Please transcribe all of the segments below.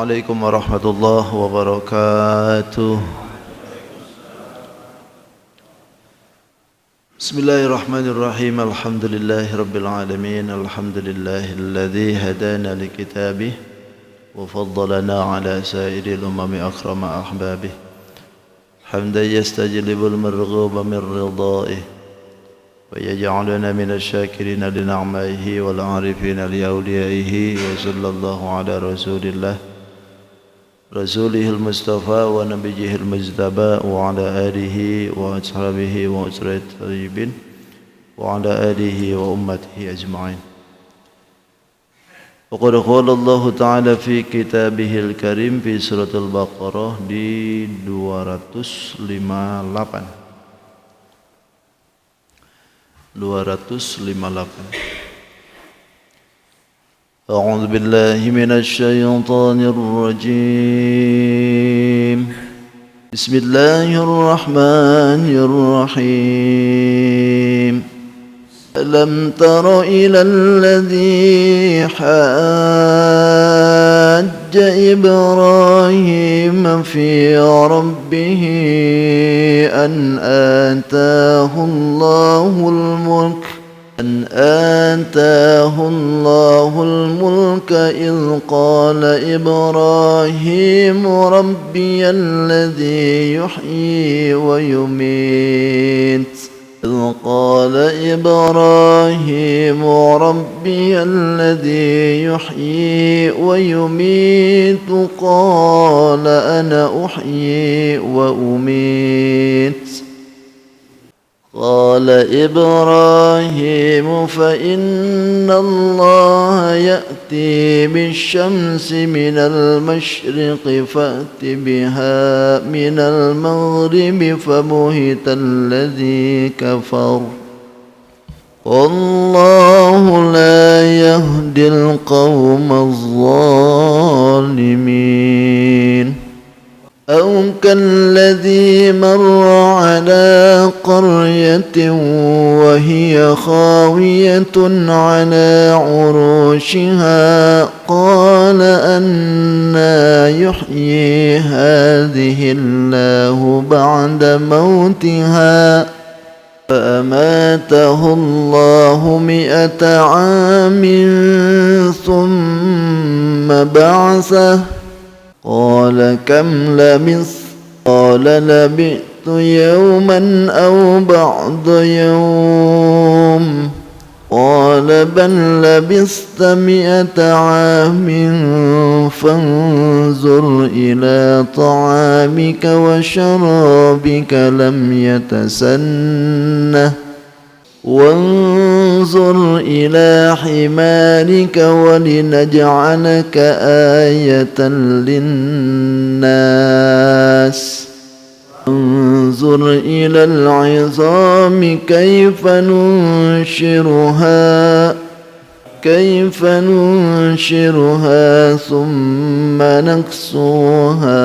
عليكم ورحمة الله وبركاته. بسم الله الرحمن الرحيم. الحمد لله رب العالمين. الحمد لله الذي هدانا لكتابه وفضلنا على سائر الأمم أكرم أحبابه، حمدا يستجلب المرغوب من رضائه ويجعلنا من الشاكرين لنعمائه والعارفين لأوليائه. وصلى الله على رسوله المصطفى ونبيه المجتبى وعلى آله وأصحابه وأسرة الطيبين وعلى آله وأمته أجمعين. وقد قال الله تعالى في كتابه الكريم في سورة البقرة di 258. أعوذ بالله من الشيطان الرجيم. بسم الله الرحمن الرحيم. ألم تر إلى الذي حاج إبراهيم في ربه أن آتاه الله الملك إذ قال إبراهيم ربي الذي يحيي ويميت قال أنا أحيي وأميت. قال إبراهيم فإن الله يأتي بالشمس من المشرق فأت بها من المغرب فبهت الذي كفر والله لا يهدي القوم الظالمين. أو كالذي مر على قرية وهي خاوية على عروشها قال أنى يحيي هذه الله بعد موتها فأماته الله 100 عام ثم بعثه قال كم لبثت؟ قال لبثت يوما أو بعض يوم. قال بل لبثت 100 عام فانظر إلى طعامك وشرابك لم يتسنه وانظر إلى حمارك ولنجعلك آية للناس. انظر إلى العظام كيف ننشرها ثم نكسوها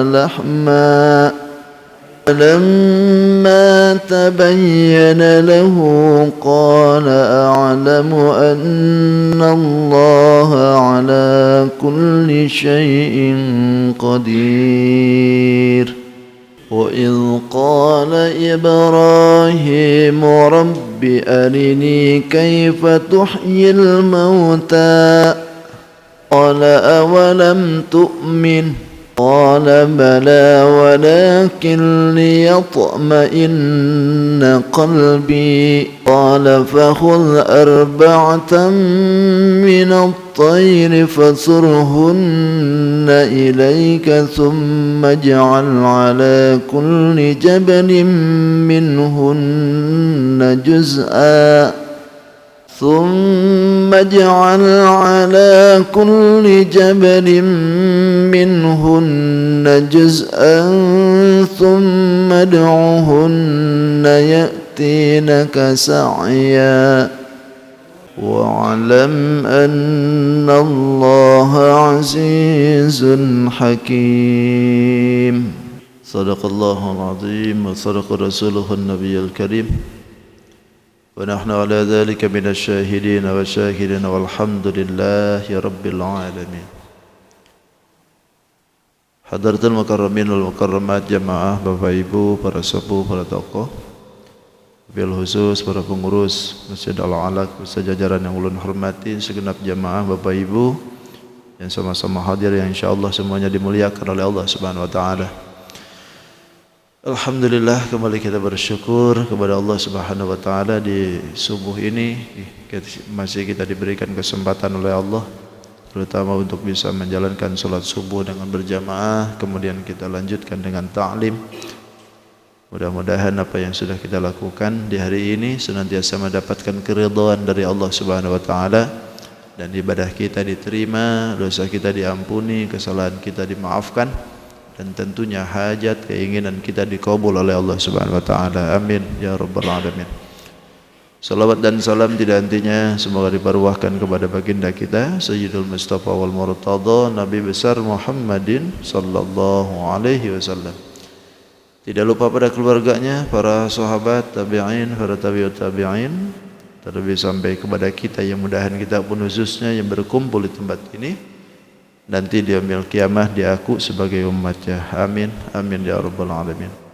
لحما. فلما تبين له قال أعلم أن الله على كل شيء قدير. وإذ قال إبراهيم رب أرني كيف تحيي الموتى قال أولم تؤمن قال بلى ولكن ليطمئن قلبي. قال فخذ 4 من الطير فصرهن إليك ثم اجعل على كل جبل منهن جزءا ثم ادعهن يأتينك سعيا واعلم أن الله عزيز حكيم. صدق الله العظيم وصدق رسوله النبي الكريم ونحن على ذلك من الشاهدين والشاكرين والحمد لله رب العالمين. Hadratul Mukarramin wal Mukarramat jamaah, Bapak Ibu, para sepuh, para tokoh, bil khusus para pengurus Masjid Al-Alaq beserta jajaran yang ulun hormati, segenap jamaah Bapak Ibu yang sama-sama hadir yang insyaallah semuanya dimuliakan oleh Allah Subhanahu wa taala. Alhamdulillah, kembali kita bersyukur kepada Allah Subhanahu wa taala di subuh ini masih kita diberikan kesempatan oleh Allah, terutama untuk bisa menjalankan salat subuh dengan berjamaah, kemudian kita lanjutkan dengan ta'lim. Mudah-mudahan apa yang sudah kita lakukan di hari ini senantiasa mendapatkan keridhaan dari Allah Subhanahu wa taala dan ibadah kita diterima, dosa kita diampuni, kesalahan kita dimaafkan, dan tentunya hajat keinginan kita dikabul oleh Allah Subhanahu wa taala. Amin ya rabbal alamin. Salawat dan salam tidak hentinya semoga diparuahkan kepada baginda kita Sayyidul Mustafa wal Murtada, Nabi besar Muhammadin sallallahu alaihi wasallam. Tidak lupa pada keluarganya, para sahabat, tabi'in, para tabi'ut tabi'in, terlebih sampai kepada kita yang mudahan kita pun khususnya yang berkumpul di tempat ini nanti di yaumil kiamah diaku sebagai umatnya. Amin amin ya rabbal alamin.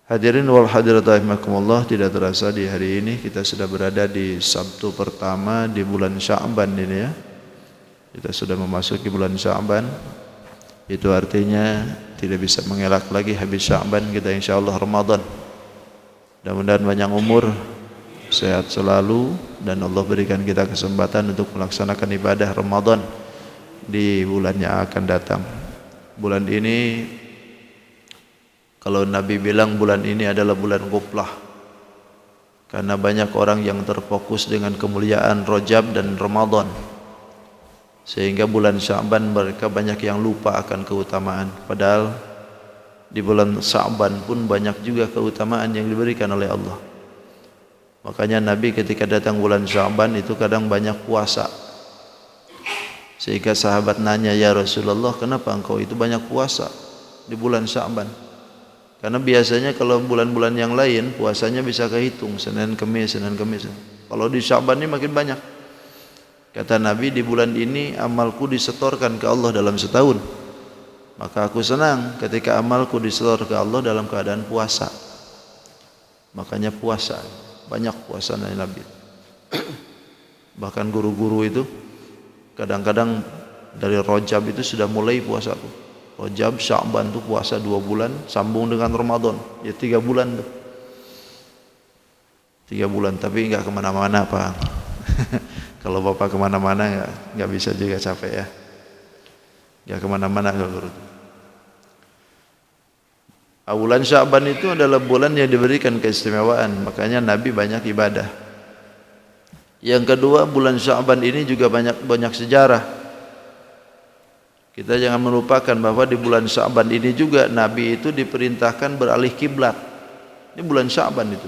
Hadirin wal hadirat rahimakumullah, tidak terasa di hari ini kita sudah berada di Sabtu pertama di bulan Sya'ban ini ya. Kita sudah memasuki bulan Sya'ban. Itu artinya tidak bisa mengelak lagi habis Sya'ban kita insyaallah Ramadan. Mudah-mudahan banyak umur, sehat selalu, dan Allah berikan kita kesempatan untuk melaksanakan ibadah Ramadan di bulan yang akan datang. Bulan ini, kalau Nabi bilang bulan ini adalah bulan ghuflah, karena banyak orang yang terfokus dengan kemuliaan Rajab dan Ramadan, sehingga bulan Sya'ban mereka banyak yang lupa akan keutamaan. Padahal di bulan Sya'ban pun banyak juga keutamaan yang diberikan oleh Allah. Makanya Nabi ketika datang bulan Sya'ban itu kadang banyak puasa, sehingga sahabat nanya, ya Rasulullah, kenapa engkau itu banyak puasa di bulan Sya'ban? Karena biasanya kalau bulan-bulan yang lain puasanya bisa kehitung Senin Kamis, Senin Kamis. Kalau di Sya'ban ini makin banyak. Kata Nabi, di bulan ini amalku disetorkan ke Allah dalam setahun. Maka aku senang ketika amalku disetor ke Allah dalam keadaan puasa. Makanya puasa, banyak puasa Nabi. Bahkan guru-guru itu kadang-kadang dari Rajab itu sudah mulai puasa tuh. Rajab, Sya'ban tuh puasa 2 bulan, sambung dengan Ramadan, ya 3 bulan tuh. 3 bulan, tapi enggak kemana-mana Pak. Kalau Bapak kemana-mana enggak bisa juga, capek ya. Enggak kemana-mana kalau guru. Bulan Sya'ban itu adalah bulan yang diberikan keistimewaan, makanya Nabi banyak ibadah. Yang kedua, bulan Sya'ban ini juga banyak sejarah. Kita jangan melupakan bahwa di bulan Sya'ban ini juga Nabi itu diperintahkan beralih kiblat. Ini bulan Sya'ban itu.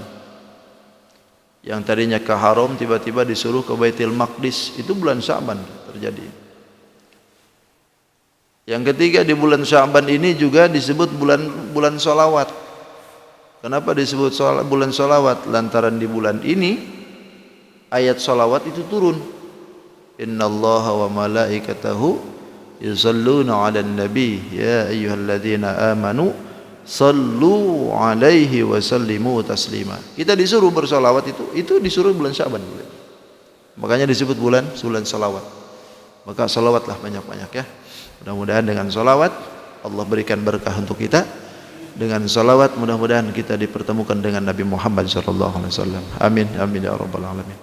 Yang tadinya ke Haram tiba-tiba disuruh ke Baitul Maqdis. Itu bulan Sya'ban terjadi. Yang ketiga, di bulan Sya'ban ini juga disebut bulan sholawat. Kenapa disebut bulan sholawat? Lantaran di bulan ini ayat salawat itu turun. Innallaha wa malaikatahu yusalluna 'alan nabi ya ayyuhalladzina amanu sallu 'alaihi wa sallimu taslima. Kita disuruh bersalawat itu disuruh bulan Sya'ban. Makanya disebut bulan salawat. Maka salawatlah banyak-banyak ya. Mudah-mudahan dengan salawat Allah berikan berkah untuk kita. Dengan salawat mudah-mudahan kita dipertemukan dengan Nabi Muhammad sallallahu alaihi wasallam. Amin amin ya rabbal alamin.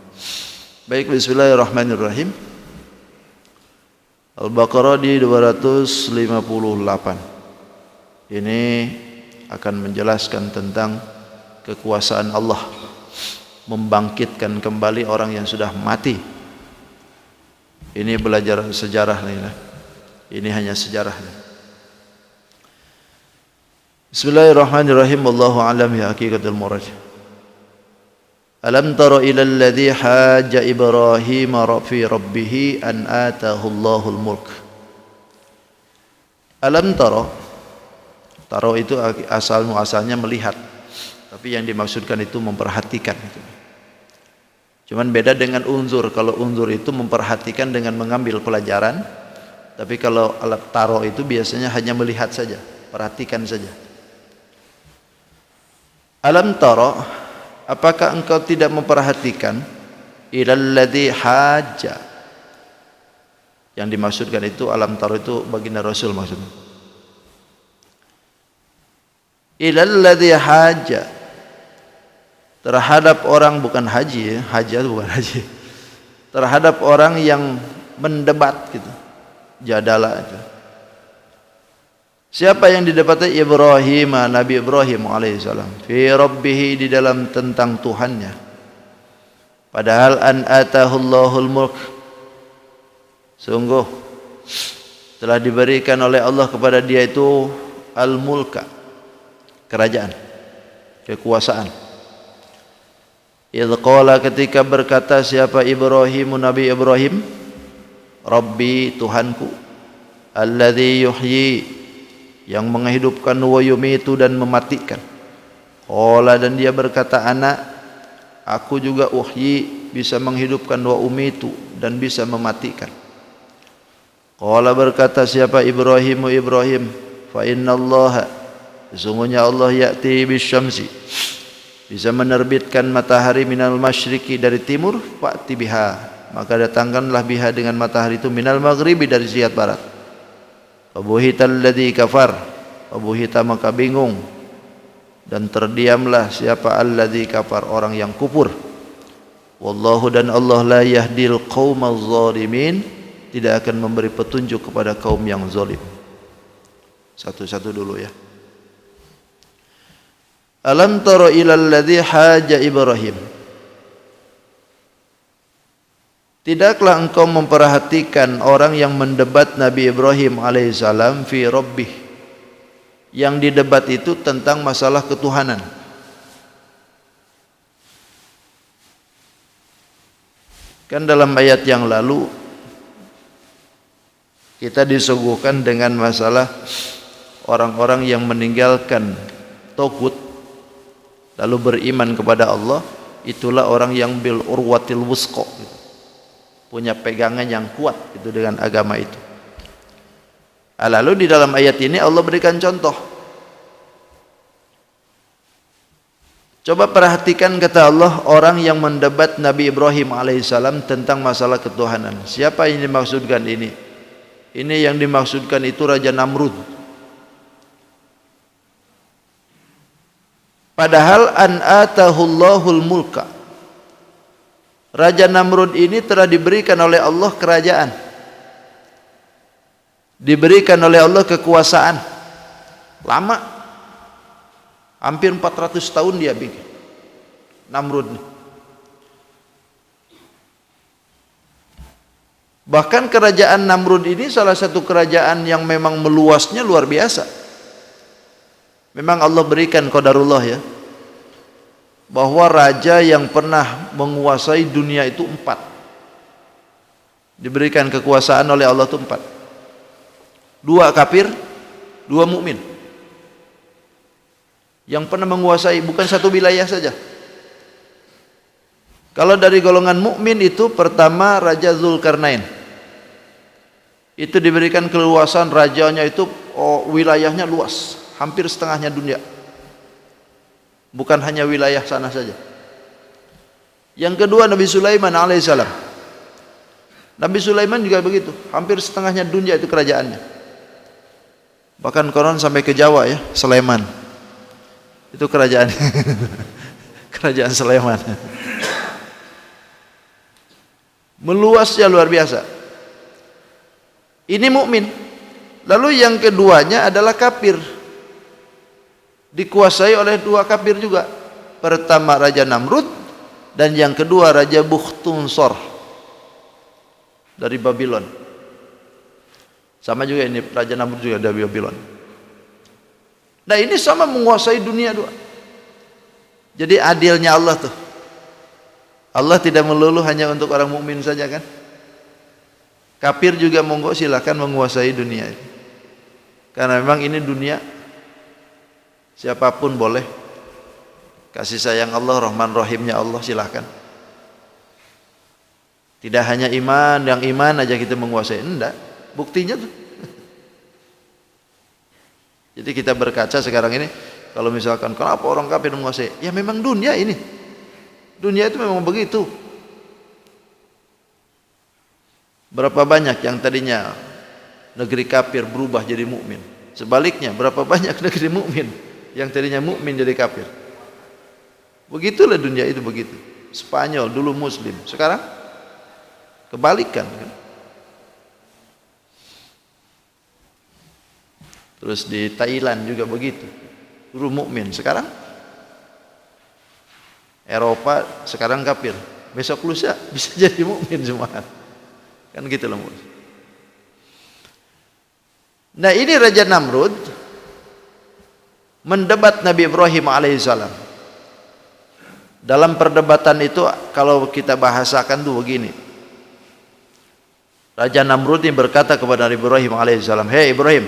Baik, bismillahirrahmanirrahim. Al-Baqarah di 258. Ini akan menjelaskan tentang kekuasaan Allah membangkitkan kembali orang yang sudah mati. Ini belajar sejarah nih. Ini hanya sejarah. Bismillahirrahmanirrahim. Wallahu a'lam ya haqiqatul murad. Alam tara ilal ladzi hajja Ibrahim fi rabbih an atahu Allahul mulk. Alam tara, tara itu asalnya melihat, tapi yang dimaksudkan itu memperhatikan. Cuman beda dengan unzur. Kalau unzur itu memperhatikan dengan mengambil pelajaran. Tapi kalau alam taro itu biasanya hanya melihat saja, perhatikan saja. Alam taro, apakah engkau tidak memperhatikan ilal ladzi hajja? Yang dimaksudkan itu alam taro itu baginda Rasul maksudnya. Ilal ladzi hajja, terhadap orang, bukan haji ya, haja bukan haji. Terhadap orang yang mendebat gitu. Jadalah itu. Siapa yang didapati? Ibrahim, Nabi Ibrahim alaihissalam, fi rabbih, di dalam tentang Tuhannya. Padahal an atahullahul mulk, sungguh telah diberikan oleh Allah kepada dia itu al-mulka, kerajaan, kekuasaan. Idh qala, ketika berkata siapa Ibrahim, Nabi Ibrahim, Rabbi, Tuhanku, alladzi yuhyi, yang menghidupkan, wa yumitu, dan mematikan. Qala, dan dia berkata, ana, aku juga uhyi, bisa menghidupkan, wa umitu, dan bisa mematikan. Qala, berkata siapa Ibrahim, Ibrahim, fa innallaha, sesungguhnya Allah, ya'ti bisyamsi, bisa menerbitkan matahari, minal masyriqi, dari timur, fa'ti biha, maka datangkanlah biha, dengan matahari itu, minal maghribi, dari sisi barat. Fabuhita alladzi kafar, fabuhita, maka bingung dan terdiamlah siapa alladzi kafar, orang yang kufur. Wallahu, dan Allah, la yahdil qaumaz zalimin, tidak akan memberi petunjuk kepada kaum yang zalim. Satu-satu dulu ya. Alam tara ilal ladzi haja Ibrahim, tidakkah engkau memperhatikan orang yang mendebat Nabi Ibrahim alaihissalam fi rabbih, yang didebat itu tentang masalah ketuhanan. Kan dalam ayat yang lalu kita disuguhkan dengan masalah orang-orang yang meninggalkan tagut lalu beriman kepada Allah, itulah orang yang bil urwatil wusqa, punya pegangan yang kuat itu dengan agama itu. Lalu di dalam ayat ini Allah berikan contoh. Coba perhatikan kata Allah, orang yang mendebat Nabi Ibrahim alaihissalam tentang masalah ketuhanan. Siapa yang dimaksudkan ini? Ini yang dimaksudkan itu Raja Namrud. Padahal an atahullahul mulka, Raja Namrud ini telah diberikan oleh Allah kerajaan, diberikan oleh Allah kekuasaan lama, hampir 400 tahun dia bikin Namrud. Bahkan kerajaan Namrud ini salah satu kerajaan yang memang meluasnya luar biasa. Memang Allah berikan qadarullah ya, bahwa raja yang pernah menguasai dunia itu 4, diberikan kekuasaan oleh Allah itu 4. 2 kafir, 2 mukmin. Yang pernah menguasai bukan satu wilayah saja. Kalau dari golongan mukmin itu pertama Raja Zulkarnain. Itu diberikan keluasan, rajanya itu wilayahnya luas, hampir setengahnya dunia. Bukan hanya wilayah sana saja. Yang kedua Nabi Sulaiman alaihissalam. Nabi Sulaiman juga begitu, hampir setengahnya dunia itu kerajaannya. Bahkan konon sampai ke Jawa ya, Sulaiman. Itu kerajaan. Kerajaan Sulaiman. Meluasnya luar biasa. Ini mukmin. Lalu yang keduanya adalah kafir, dikuasai oleh 2 kafir juga. Pertama Raja Namrud, dan yang kedua Raja Bukhtunsor dari Babylon. Sama juga ini Raja Namrud juga dari Babylon. Nah ini sama menguasai dunia 2. Jadi adilnya Allah tuh, Allah tidak melulu hanya untuk orang mukmin saja kan. Kafir juga monggo silakan menguasai dunia ini. Karena memang ini dunia, siapapun boleh. Kasih sayang Allah, Rahman Rahimnya Allah, silakan. Tidak hanya iman, yang iman aja kita menguasai, enggak. Buktinya tuh. Jadi kita berkaca sekarang ini, kalau misalkan kenapa orang kafir menguasai? Ya memang dunia ini. Dunia itu memang begitu. Berapa banyak yang tadinya negeri kafir berubah jadi mukmin? Sebaliknya, berapa banyak negeri mukmin yang tadinya mukmin jadi kafir? Begitulah dunia itu begitu. Spanyol dulu muslim, sekarang kebalikan kan? Terus di Thailand juga begitu. Dulu mukmin, sekarang Eropa sekarang kafir. Besok lusa bisa jadi mukmin semua. Kan gitu loh. Nah, ini Raja Namrud mendebat Nabi Ibrahim alaihissalam. Dalam perdebatan itu kalau kita bahasakan tuh begini. Raja Namrud ini berkata kepada Nabi Ibrahim alaihissalam, "Hei Ibrahim,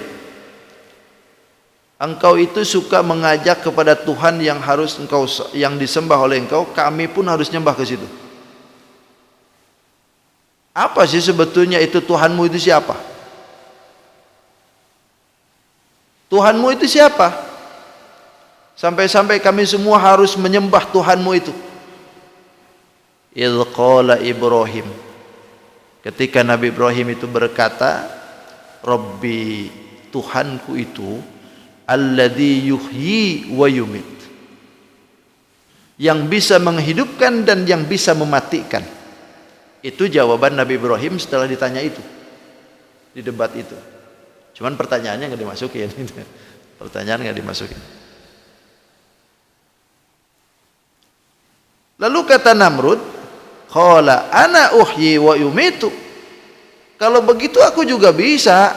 engkau itu suka mengajak kepada Tuhan yang disembah oleh engkau, kami pun harus nyembah ke situ. Apa sih sebetulnya itu Tuhanmu itu siapa? Tuhanmu itu siapa? Sampai-sampai kami semua harus menyembah Tuhanmu itu." Idz qala Ibrahim, ketika Nabi Ibrahim itu berkata, "Rabbi, Tuhanku itu alladzi yuhyi wa yumit." Yang bisa menghidupkan dan yang bisa mematikan. Itu jawaban Nabi Ibrahim setelah ditanya itu di debat itu. Cuman pertanyaannya nggak dimasukin. Pertanyaan nggak dimasukin. Lalu kata Namrud, qala ana uhyi wa yumitu. Kalau begitu aku juga bisa.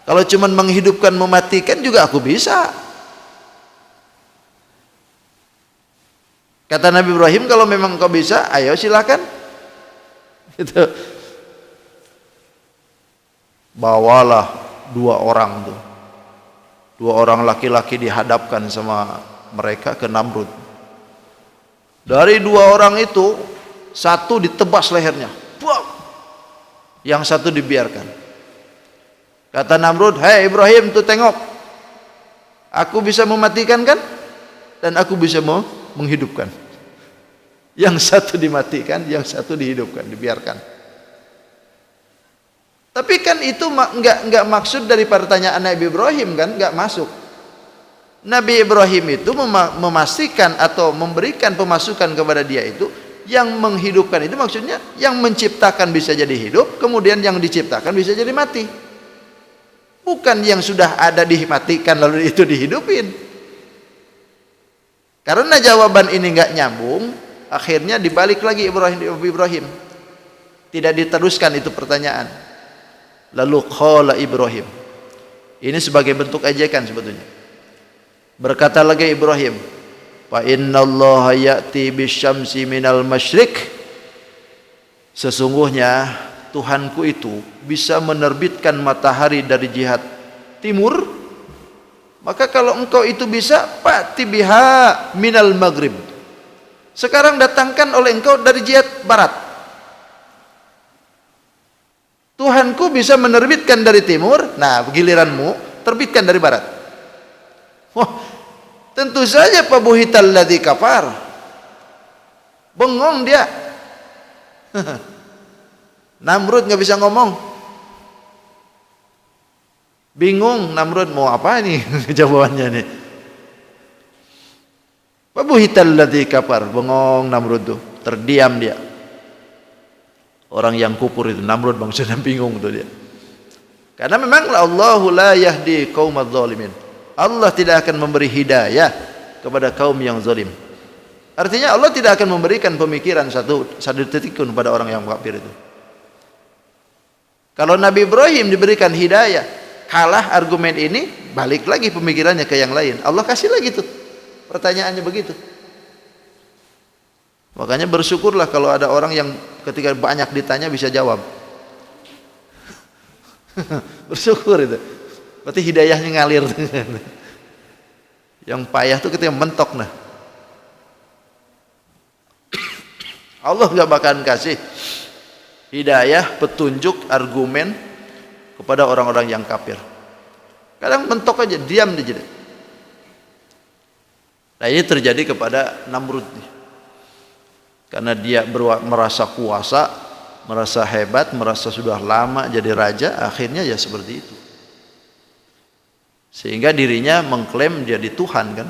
Kalau cuman menghidupkan mematikan juga aku bisa. Kata Nabi Ibrahim, kalau memang kau bisa, ayo silakan. Gitu. Bawalah dua orang tuh. Dua orang laki-laki dihadapkan sama mereka ke Namrud. Dari dua orang itu, satu ditebas lehernya. Buang. Yang satu dibiarkan. Kata Namrud, "Hei Ibrahim, tuh tengok. Aku bisa mematikan kan? Dan aku bisa menghidupkan." Yang satu dimatikan, yang satu dihidupkan, dibiarkan. Tapi kan itu enggak maksud dari pertanyaan Nabi Ibrahim kan, enggak masuk. Nabi Ibrahim itu memastikan atau memberikan pemasukan kepada dia itu, yang menghidupkan itu maksudnya yang menciptakan bisa jadi hidup, kemudian yang diciptakan bisa jadi mati. Bukan yang sudah ada dimatikan lalu itu dihidupin. Karena jawaban ini enggak nyambung, akhirnya dibalik lagi Ibrahim. Tidak diteruskan itu pertanyaan. Lalu qala Ibrahim. Ini sebagai bentuk ejekan sebetulnya. Berkata lagi Ibrahim, "Fa innallaha ya'ti bisyamsi minal masyriq." Sesungguhnya Tuhanku itu bisa menerbitkan matahari dari jihad timur. Maka kalau engkau itu bisa, fa'ti biha minal maghrib. Sekarang datangkan oleh engkau dari jihad barat. Tuhanku bisa menerbitkan dari timur, nah giliranmu terbitkan dari barat. Wah, tentu saja fabuhital ladzi kafar. Bengong dia. Namrud nggak bisa ngomong. Bingung Namrud mau apa nih jawabannya nih. Fabuhital ladzi kafar, bengong Namrud tuh, terdiam dia. Orang yang kufur itu Namrud maksudnya bingung tuh dia. Karena memang Allahu la yahdi qaumadz zalimin. Allah tidak akan memberi hidayah kepada kaum yang zalim. Artinya Allah tidak akan memberikan pemikiran satu detik pun pada orang yang kafir itu. Kalau Nabi Ibrahim diberikan hidayah, kalah argumen ini, balik lagi pemikirannya ke yang lain. Allah kasih lagi tuh. Pertanyaannya begitu. Makanya bersyukurlah kalau ada orang yang ketika banyak ditanya bisa jawab. Bersyukur itu. Berarti hidayahnya ngalir. Yang payah tuh ketika mentok nah. Allah nggak bakalan kasih hidayah, petunjuk, argumen kepada orang-orang yang kafir. Kadang mentok aja, diam aja. Nah, ini terjadi kepada Namrud. Karena dia merasa kuasa, merasa hebat, merasa sudah lama jadi raja, akhirnya ya seperti itu. Sehingga dirinya mengklaim jadi Tuhan kan.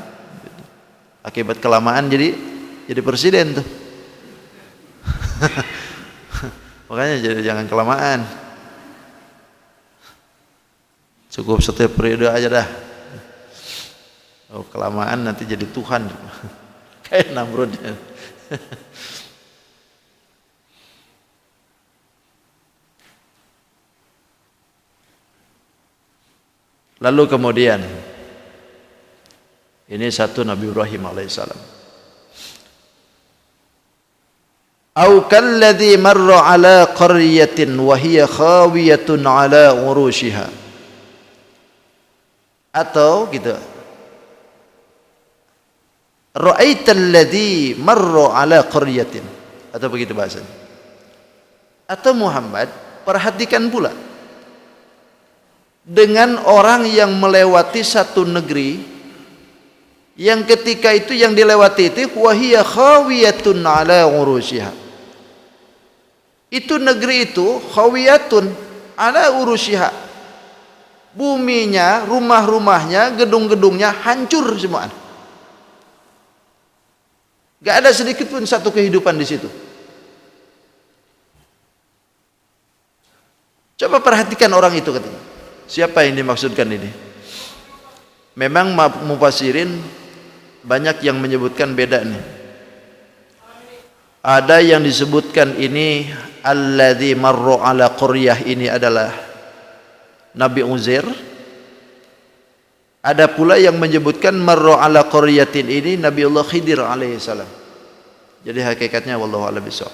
Akibat kelamaan jadi presiden tuh. Makanya jangan kelamaan. Cukup setiap periode aja dah. Oh, kelamaan nanti jadi Tuhan. Kayak Namrud. Lalu kemudian ini satu Nabi Ibrahim alaihissalam. Au kalladzi marra ala qaryatin wa hiya khawiyatun ala urushiha. Atau gitu. Ra'aital ladzi marra ala qaryatin, atau begitu bahasanya. Atau Muhammad, perhatikan pula dengan orang yang melewati satu negeri yang ketika itu yang dilewati itu wahiya khawiyatun ala urushiha. Itu negeri itu khawiyatun ala urushiha. Buminya, rumah-rumahnya, gedung-gedungnya hancur semua. Gak ada sedikit pun satu kehidupan di situ. Coba perhatikan orang itu katanya. Siapa yang dimaksudkan ini? Memang mufassirin banyak yang menyebutkan beda nih. Ada yang disebutkan ini alladzi marra ala qaryah, ini adalah Nabi Uzair. Ada pula yang menyebutkan marra ala qaryatin ini Nabiullah Khidir alaihissalam. Jadi hakikatnya wallahu a'lam bishawab.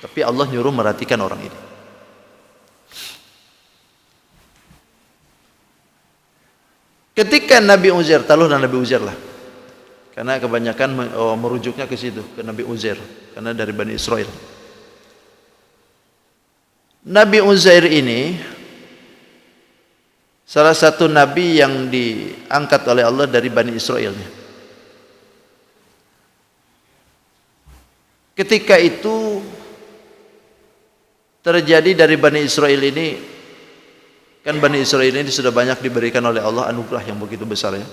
Tapi Allah nyuruh merhatikan orang ini. Ketika Nabi Uzair, taruhlah Nabi Uzair lah. Karena kebanyakan merujuknya ke situ, ke Nabi Uzair, karena dari Bani Israel. Nabi Uzair ini salah satu nabi yang diangkat oleh Allah dari Bani Israel. Ketika itu terjadi dari Bani Israel ini, kan Bani Israel ini sudah banyak diberikan oleh Allah anugerah yang begitu besar ya.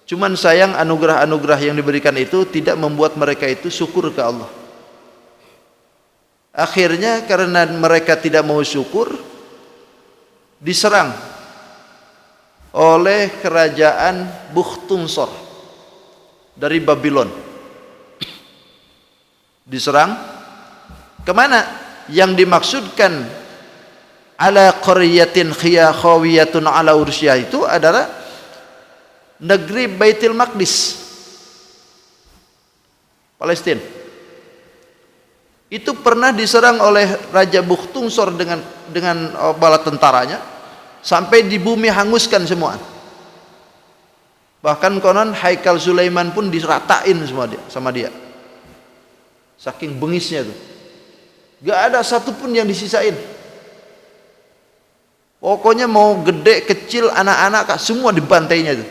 Cuman sayang anugerah-anugerah yang diberikan itu tidak membuat mereka itu syukur ke Allah. Akhirnya karena mereka tidak mau syukur, diserang oleh kerajaan Bukhtunsor dari Babylon. Diserang kemana? Yang dimaksudkan ala qaryatin khawiyatun ala ursyiha itu adalah negeri Baitul Maqdis, Palestina. Itu pernah diserang oleh Raja Bukhtunsor dengan bala tentaranya sampai di bumi hanguskan semua. Bahkan konon Haikal Sulaiman pun diratain semua sama dia. Saking bengisnya tuh. Gak ada satupun yang disisain. Pokoknya mau gede, kecil, anak-anak semua dibantainya tuh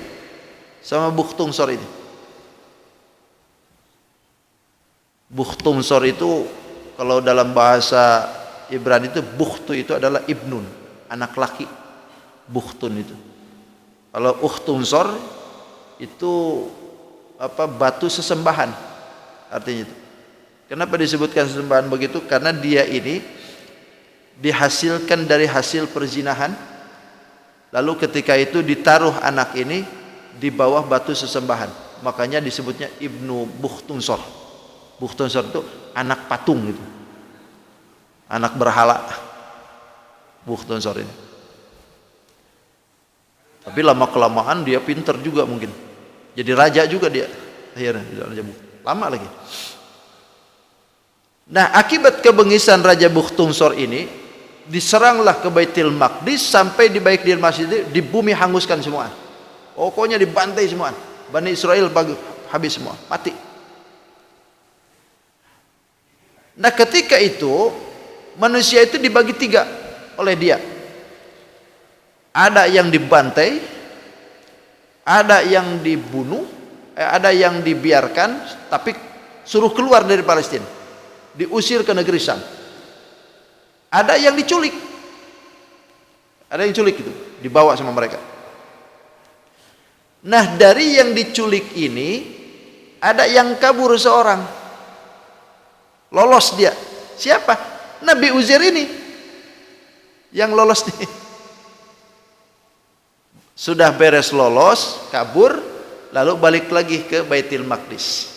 sama Bukhtunsor ini. Bukhtunsor itu kalau dalam bahasa Ibrani itu Bukhtu itu adalah ibnun, anak laki. Bukhtun itu. Kalau Ukhtunsor itu batu sesembahan artinya itu. Kenapa disebutkan sesembahan begitu? Karena dia ini dihasilkan dari hasil perzinahan, lalu ketika itu ditaruh anak ini di bawah batu sesembahan, makanya disebutnya Ibnu Bukhtunsor. Bukhtunsor itu anak patung gitu, anak berhala. Bukhtunsor ini. Tapi lama kelamaan dia pinter juga mungkin, jadi raja juga dia akhirnya, lama lagi. Nah, akibat kebengisan Raja Bukhtunsor ini, diseranglah ke Baitul Maqdis, sampai di Baitul Maqdis di bumi hanguskan semua. Pokoknya dibantai semua. Bani Israel habis semua, mati. Nah, ketika itu manusia itu dibagi tiga. oleh dia. Ada yang dibantai, ada yang dibunuh, ada yang dibiarkan tapi suruh keluar dari Palestina, diusir ke negeri Syam. Ada yang diculik, ada yang diculik itu dibawa sama mereka. Nah, dari yang diculik ini ada yang kabur seorang, lolos dia. Siapa? Nabi Uzair ini yang lolos nih. Sudah beres lolos, kabur, lalu balik lagi ke Baitul Maqdis.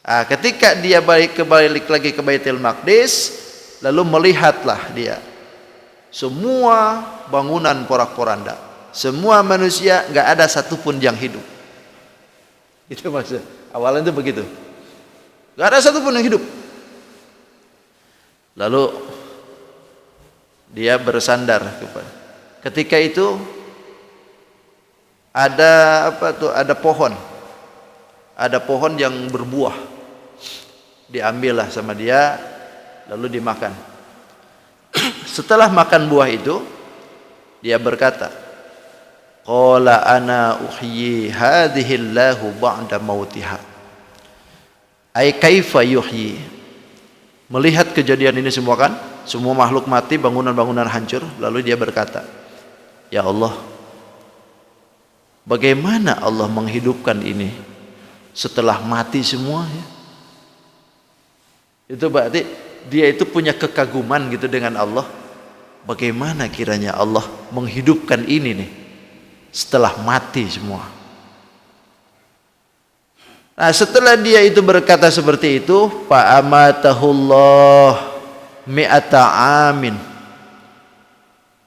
Nah, ketika dia balik lagi ke Baitul Maqdis, lalu melihatlah dia semua bangunan porak-poranda, semua manusia, nggak ada satupun yang hidup. Itu maksud awalnya itu begitu, nggak ada satupun yang hidup. Lalu dia bersandar ketika itu ada ada pohon yang berbuah, diambillah sama dia lalu dimakan. Setelah makan buah itu dia berkata, qala ana uhyi hadhihi Allahu ba'da mautiha. Ai kaifa yuhyi? Melihat kejadian ini semua kan, semua makhluk mati, bangunan-bangunan hancur, lalu dia berkata, ya Allah, bagaimana Allah menghidupkan ini setelah mati semua ya? Itu berarti dia itu punya kekaguman gitu dengan Allah. Bagaimana kiranya Allah menghidupkan ini nih setelah mati semua. Nah, setelah dia itu berkata seperti itu, fa amatahullah mi'ata amin.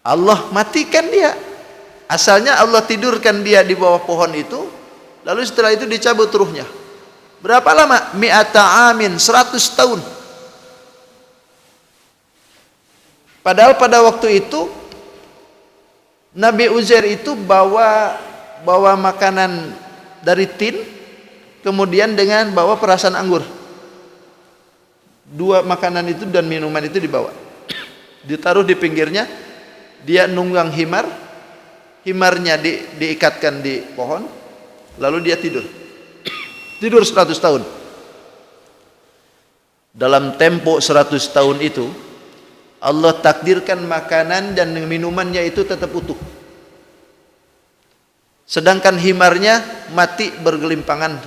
Allah matikan dia. Asalnya Allah tidurkan dia di bawah pohon itu, lalu setelah itu dicabut ruhnya. Berapa lama? Mi'ata amin, 100 tahun. Padahal pada waktu itu Nabi Uzair itu bawa makanan dari tin, kemudian dengan bawa perasan anggur. Dua makanan itu dan minuman itu dibawa, ditaruh di pinggirnya. Dia nunggang himar, himarnya diikatkan di pohon, lalu dia tidur 100 tahun. Dalam tempo 100 tahun itu Allah takdirkan makanan dan minumannya itu tetap utuh, sedangkan himarnya mati bergelimpangan.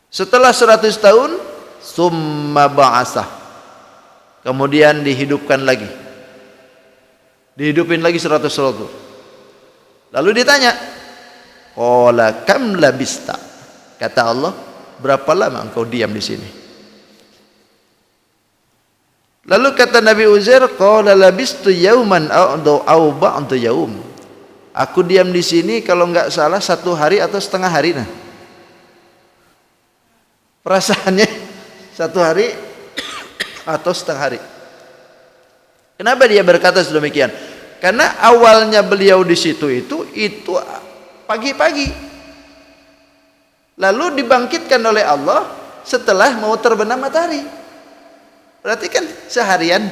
Setelah 100 tahun, summa ba'asah, kemudian dihidupkan lagi, dihidupin lagi 100 tahun. Lalu ditanya, qala kam labista, kata Allah, berapa lama engkau diam di sini? Lalu kata Nabi Uzair, qala labistu yauman au ba'du yaum. Aku diam di sini kalau enggak salah 1 hari atau setengah hari. Nah, perasaannya 1 hari atau setengah hari. Kenapa dia berkata sedemikian? Karena awalnya beliau di situ itu pagi-pagi, lalu dibangkitkan oleh Allah setelah mau terbenam matahari. Berarti kan seharian.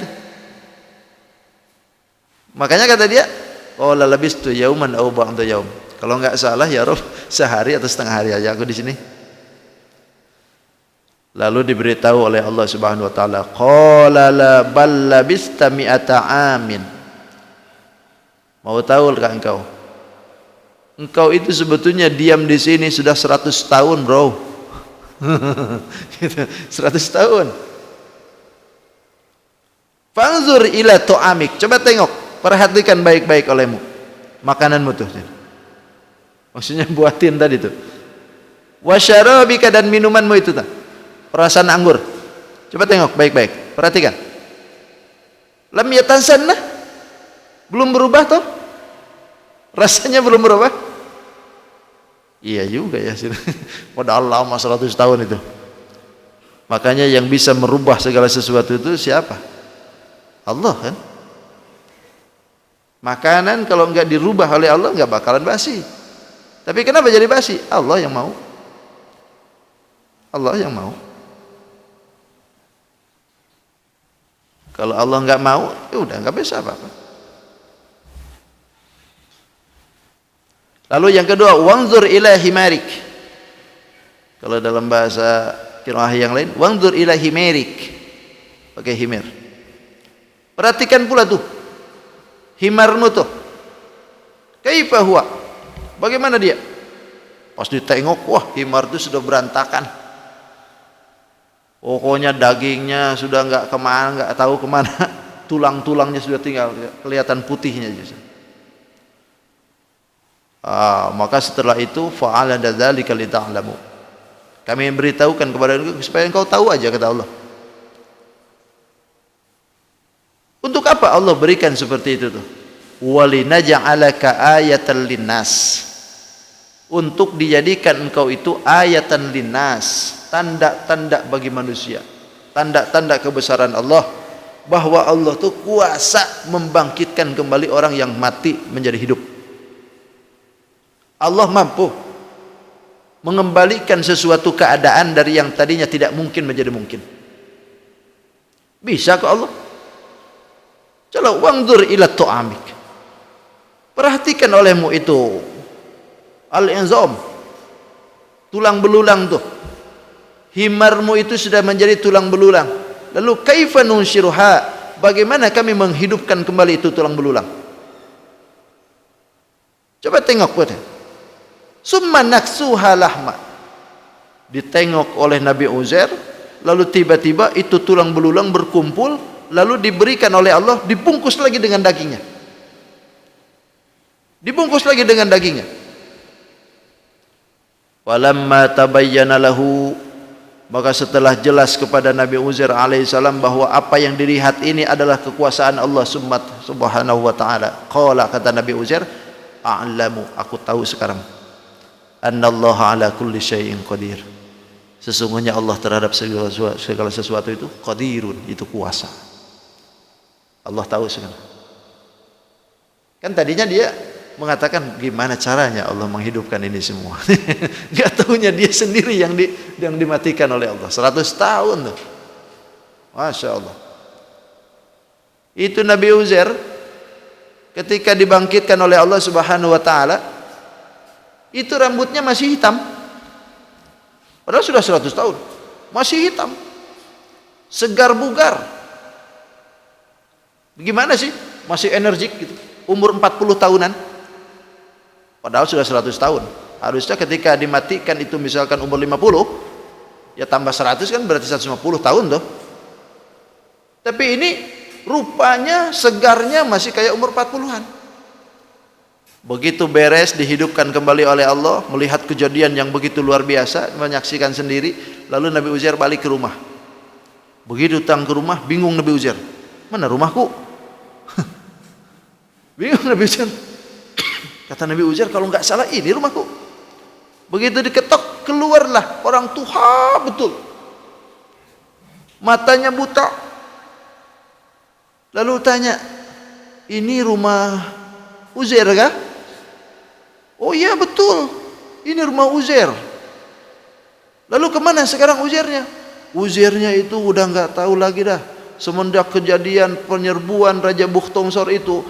Makanya kata dia, qala labistu yauman au ba'da yaum. Kalau enggak salah ya Rabb, sehari atau setengah hari aja aku di sini. Lalu diberitahu oleh Allah Subhanahu wa taala, qala la bal labista mi'ata amin. Mau tahu enggak engkau? Engkau itu sebetulnya diam di sini sudah 100 tahun, bro. Gitu, 100 tahun. Fanzur ila tu'amik, coba tengok, perhatikan baik-baik olehmu makananmu tuh. Maksudnya buatin tadi tuh. Wasyarabika, dan minumanmu itu tuh, perasan anggur. Coba tengok baik-baik, perhatikan. Lam yatansanna, belum berubah toh? Rasanya belum berubah? Iya juga ya sih. Padahal lama 100 tahun itu. Makanya yang bisa merubah segala sesuatu itu siapa? Allah kan. Makanan kalau enggak dirubah oleh Allah enggak bakalan basi. Tapi kenapa jadi basi? Allah yang mau. Allah yang mau. Kalau Allah nggak mau, ya udah nggak bisa apa-apa. Lalu yang kedua, wanzur ila himarik. Kalau dalam bahasa qiraah yang lain, wanzur ila himarik. Pakai himar. Perhatikan pula tuh himarmu tuh. Kaifa huwa? Bagaimana dia? Pas ditengok, wah himar itu sudah berantakan. Pokoknya dagingnya sudah nggak kemana, nggak tahu kemana. Tulang-tulangnya sudah tinggal, kelihatan putihnya justru. Maka setelah itu fa'ala dzalika lita'lamu. Kami beritahukan kepada engkau supaya engkau tahu aja, kata Allah. Untuk apa Allah berikan seperti itu tuh? Walinaj'alaka ayatan linnas. Untuk dijadikan engkau itu ayatan linnas, tanda-tanda bagi manusia, tanda-tanda kebesaran Allah, bahwa Allah tuh kuasa membangkitkan kembali orang yang mati menjadi hidup. Allah mampu mengembalikan sesuatu keadaan dari yang tadinya tidak mungkin menjadi mungkin. Bisa kok Allah. Coba wangdur ila tu'amik. Perhatikan olehmu itu al-inzam, tulang belulang tuh. Himarmu itu sudah menjadi tulang belulang. Lalu kaifa nunshiruha? Bagaimana kami menghidupkan kembali itu tulang belulang? Coba tengok pada. Summa naksuha lahma. Ditengok oleh Nabi Uzair, lalu tiba-tiba itu tulang belulang berkumpul, lalu diberikan oleh Allah, dibungkus lagi dengan dagingnya. Dibungkus lagi dengan dagingnya. Walamma tabayyana lahu, maka setelah jelas kepada Nabi Uzair alaihissalam bahwa apa yang dilihat ini adalah kekuasaan Allah subhanahu wa ta'ala. Qala, kata Nabi Uzair, a'lamu, aku tahu sekarang, annallaha ala kulli syai'in qadir. Sesungguhnya Allah terhadap segala sesuatu itu qadirun, itu kuasa. Allah tahu sekarang. Kan tadinya dia mengatakan gimana caranya Allah menghidupkan ini semua. Gak tahunya dia sendiri yang dimatikan oleh Allah. 100 tahun tuh. Masya Allah. Itu Nabi Uzair ketika dibangkitkan oleh Allah subhanahu wa ta'ala, itu rambutnya masih hitam. Padahal sudah 100 tahun. Masih hitam. Segar bugar. Gimana sih? Masih energik gitu. Umur 40 tahunan. Padahal sudah 100 tahun. Harusnya ketika dimatikan itu misalkan umur 50, ya tambah 100 kan berarti 150 tahun tuh. Tapi ini rupanya segarnya masih kayak umur 40-an. Begitu beres dihidupkan kembali oleh Allah, melihat kejadian yang begitu luar biasa, menyaksikan sendiri, lalu Nabi Uzair balik ke rumah. Begitu datang ke rumah, bingung Nabi Uzair. Mana rumahku? Bingung Nabi Uzair. Kata Nabi Uzair, kalau nggak salah ini rumahku. Begitu diketok, keluarlah orang tua betul. Matanya buta. Lalu tanya, ini rumah Uzair kah? Oh iya betul, ini rumah Uzair. Lalu kemana sekarang Uzairnya? Uzairnya itu udah nggak tahu lagi dah. Semenjak kejadian penyerbuan Raja Bukhtongsor itu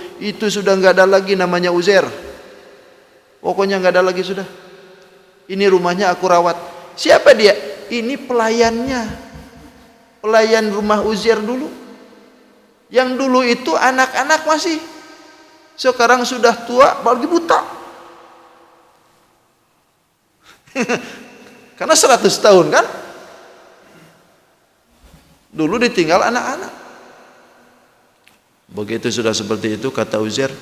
sudah nggak ada lagi namanya Uzair. Pokoknya nggak ada lagi sudah. Ini rumahnya aku rawat. Siapa dia? Ini pelayannya. Pelayan rumah Uzair dulu. Yang dulu itu anak-anak masih. Sekarang sudah tua, apalagi buta. Karena 100 tahun kan? Dulu ditinggal anak-anak. Begitu sudah seperti itu, kata Uzair,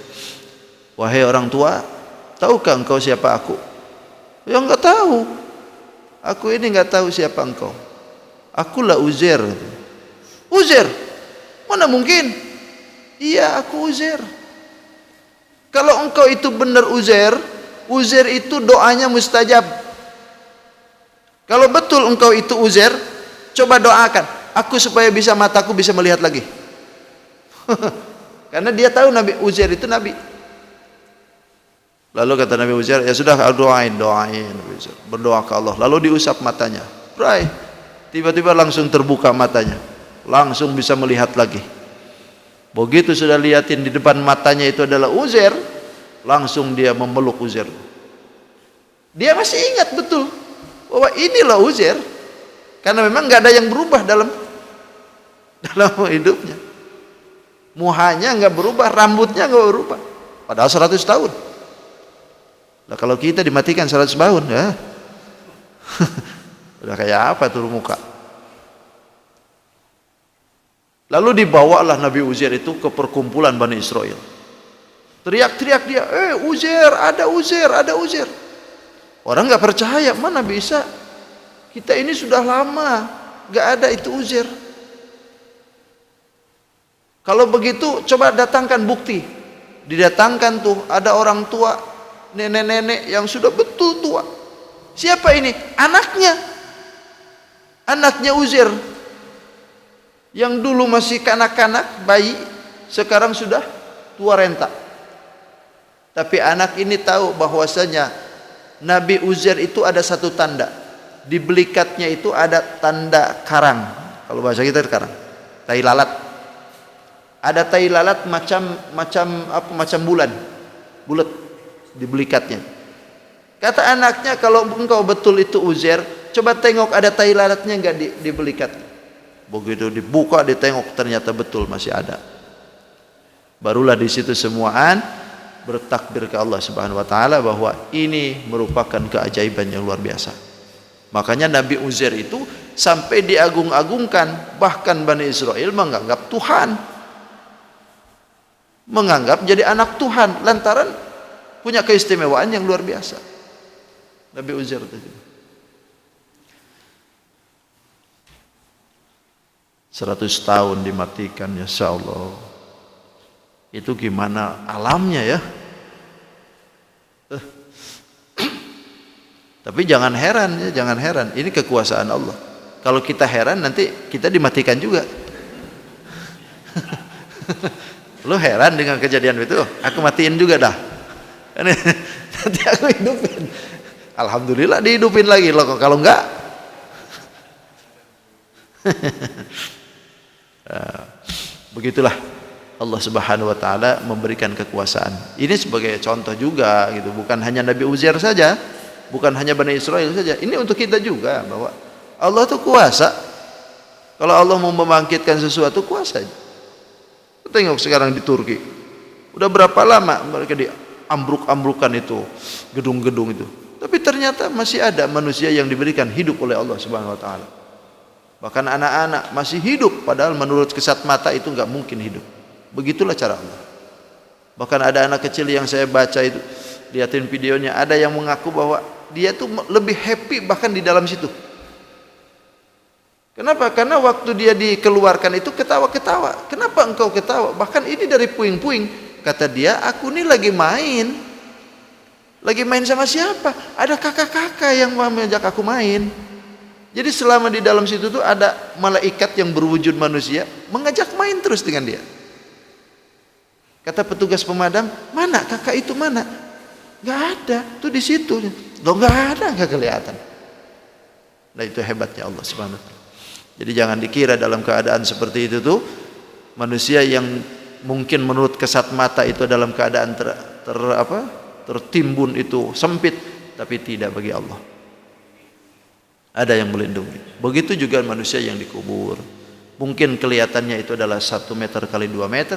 wahai orang tua, tahukah engkau siapa aku? Ya enggak tahu. Aku ini enggak tahu siapa engkau. Akulah Uzair. Uzair? Mana mungkin? Iya, aku Uzair. Kalau engkau itu benar Uzair, Uzair itu doanya mustajab. Kalau betul engkau itu Uzair, coba doakan aku supaya mataku bisa melihat lagi. Karena dia tahu Nabi Uzair itu nabi. Lalu kata Nabi Uzair, ya sudah, doain Nabi Uzair. Berdoa ke Allah. Lalu diusap matanya. Tiba-tiba langsung terbuka matanya. Langsung bisa melihat lagi. Begitu sudah liatin di depan matanya itu adalah Uzair, langsung dia memeluk Uzair. Dia masih ingat betul bahwa inilah Uzair, karena memang nggak ada yang berubah dalam hidupnya. Muhanya nggak berubah, rambutnya nggak berubah. Padahal 100 tahun. Nah, kalau kita dimatikan 100 tahun, ya udah kayak apa tuh muka. Lalu dibawalah Nabi Uzair itu ke perkumpulan Bani Israel. Teriak-teriak dia, Uzair, ada Uzair, ada Uzair. Orang nggak percaya, mana bisa? Kita ini sudah lama nggak ada itu Uzair. Kalau begitu coba datangkan bukti. Didatangkan tuh ada orang tua, nenek-nenek yang sudah betul tua. Siapa ini? Anaknya Uzair. Yang dulu masih kanak-kanak, bayi, sekarang sudah tua renta. Tapi anak ini tahu bahwasanya Nabi Uzair itu ada satu tanda. Di belikatnya itu ada tanda karang. Kalau bahasa kita karang, tai lalat. Ada tai lalat macam bulan, bulat di belikatnya. Kata anaknya, kalau engkau betul itu Uzair, coba tengok ada tai lalatnya enggak di belikatnya. Begitu dibuka, ditengok, ternyata betul masih ada. Barulah di situ semuaan bertakbir ke Allah Subhanahu wa taala bahwa ini merupakan keajaiban yang luar biasa. Makanya Nabi Uzair itu sampai diagung-agungkan, bahkan Bani Israel menganggap Tuhan. Menganggap jadi anak Tuhan lantaran punya keistimewaan yang luar biasa. Nabi Uzair itu 100 tahun dimatikan, ya Allah. Itu gimana alamnya ya? Tapi jangan heran ya, jangan heran. Ini kekuasaan Allah. Kalau kita heran nanti kita dimatikan juga. Lu heran dengan kejadian itu? Aku matiin juga dah. Nanti aku hidupin. Alhamdulillah dihidupin lagi loh. Kalau enggak begitulah Allah Subhanahu wa taala memberikan kekuasaan. Ini sebagai contoh juga gitu, bukan hanya Nabi Uzair saja, bukan hanya Bani Israel saja. Ini untuk kita juga bahwa Allah itu kuasa. Kalau Allah mau membangkitkan sesuatu, kuasa. Tengok sekarang di Turki. Udah berapa lama mereka diambruk-ambrukan itu gedung-gedung itu. Tapi ternyata masih ada manusia yang diberikan hidup oleh Allah Subhanahu wa taala. Bahkan anak-anak masih hidup, padahal menurut kesat mata itu nggak mungkin hidup. Begitulah cara Allah. Bahkan ada anak kecil yang saya baca itu, lihatin videonya, ada yang mengaku bahwa dia tuh lebih happy bahkan di dalam situ. Kenapa? Karena waktu dia dikeluarkan itu ketawa-ketawa. Kenapa engkau ketawa? Bahkan ini dari puing-puing. Kata dia, aku ini lagi main. Lagi main sama siapa? Ada kakak-kakak yang mau mengajak aku main. Jadi selama di dalam situ tuh ada malaikat yang berwujud manusia mengajak main terus dengan dia. Kata petugas pemadam, mana kakak itu mana? Gak ada, tuh di situ. Loh gak ada, gak kelihatan. Nah itu hebatnya Allah Subhanahu wa taala. Jadi jangan dikira dalam keadaan seperti itu tuh manusia yang mungkin menurut kesat mata itu dalam keadaan tertimbun itu sempit, tapi tidak bagi Allah. Ada yang melindungi. Begitu juga manusia yang dikubur. Mungkin kelihatannya itu adalah 1 meter kali 2 meter.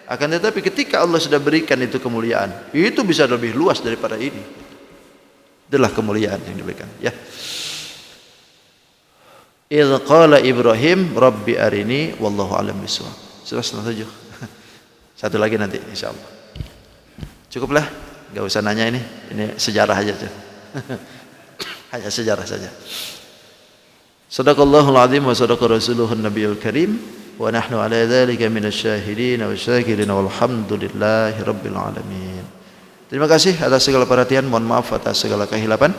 Akan tetapi ketika Allah sudah berikan itu kemuliaan, itu bisa lebih luas daripada ini. Itulah kemuliaan yang diberikan. Ya. Idz qala Ibrahim Rabbi arini wallahu alam bisawab. Surah 7. Satu lagi nanti insyaallah. Cukuplah, enggak usah nanya ini sejarah aja tuh. Hanya sejarah saja. Shadaqallahul azim wa shadaqa rasuluhun nabiyul karim wa nahnu ala dzalika minasyahidin wasyakirin walhamdulillahi rabbil alamin. Terima kasih atas segala perhatian, mohon maaf atas segala kehilapan.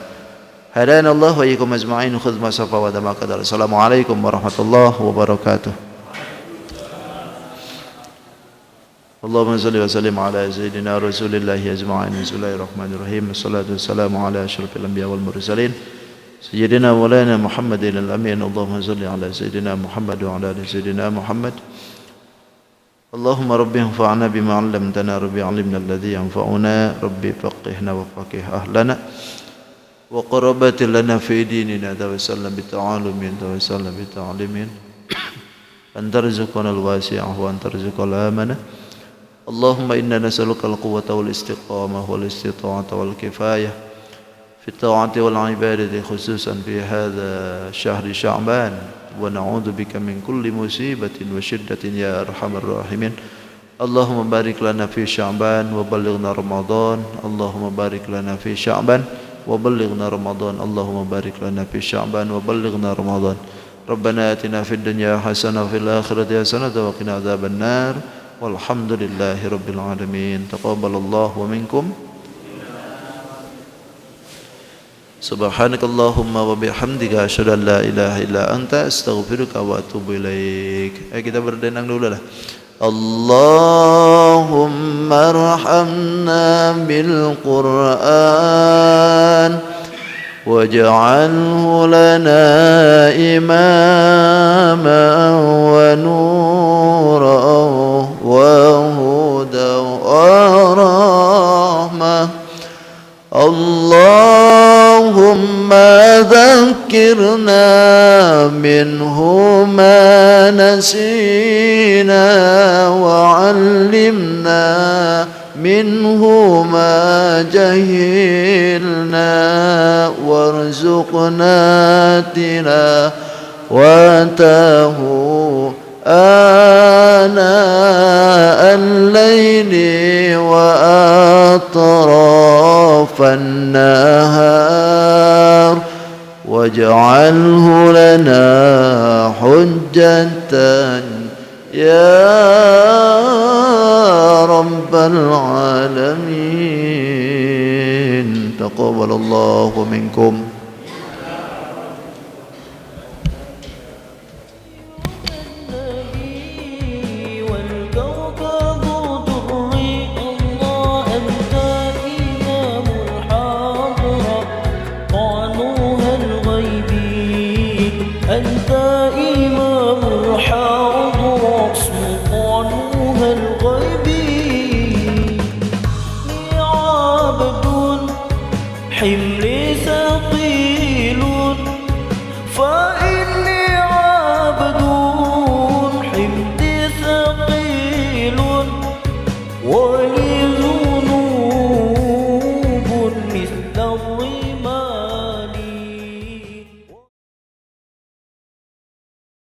Hadanallahu wa iyyakum ajma'in khudz ma safa wa dama qadar. Assalamualaikum warahmatullahi wabarakatuh. Allahumma salli wa sallim ala sayyidina Rasulillahi ajma'in. Bismillahirrahmanirrahim. Wassalatu wassalamu ala asyrafil anbiya wal mursalin. Sayyidina Maulana Muhammadin al-amin. Allahumma salli ala sayyidina Muhammad wa ala ali sayyidina Muhammad. اللهم رب انفعنا بما علمتنا ربي علمنا الذي ينفعنا ربي فقهنا وفقه أهلنا وقربت لنا في ديننا توسلنا بتعالمين توسلنا بتعليمين أن ترزقنا الواسع وأن ترزق الآمنة اللهم إنا نسألك القوة والاستقامة والاستطاعة والكفاية في الطاعة والعبادة خصوصا في هذا شهر شعبان ونعوذ بك من كل مصيبة وشدة يا أرحم الراحمين اللهم بارك لنا في شعبان وبلغنا رمضان اللهم بارك لنا في شعبان وبلغنا رمضان اللهم بارك لنا في شعبان وبلغنا رمضان ربنا آتنا في الدنيا حسنة وفي الآخرة حسنة وقنا عذاب النار والحمد لله رب العالمين تقبل الله ومنكم سبحانك اللهم وبحمدك أشهد أن لا إله إلا أنت أستغفرك وأتوب إليك. Kita berdendang dulu lah. اللهم ارحمنا بالقرآن واجعله لنا إماما ونورا وهدى ورحمة اللهم ذكرنا منه ما نسينا وعلمنا منه ما جهلنا وارزقنا تلاوته آناء الليل وأطراف النهار واجعله لنا حجة يا رب العالمين تقبل الله منكم. أنت إمام الحاضر سلطانها الغيبي لي عبد حمل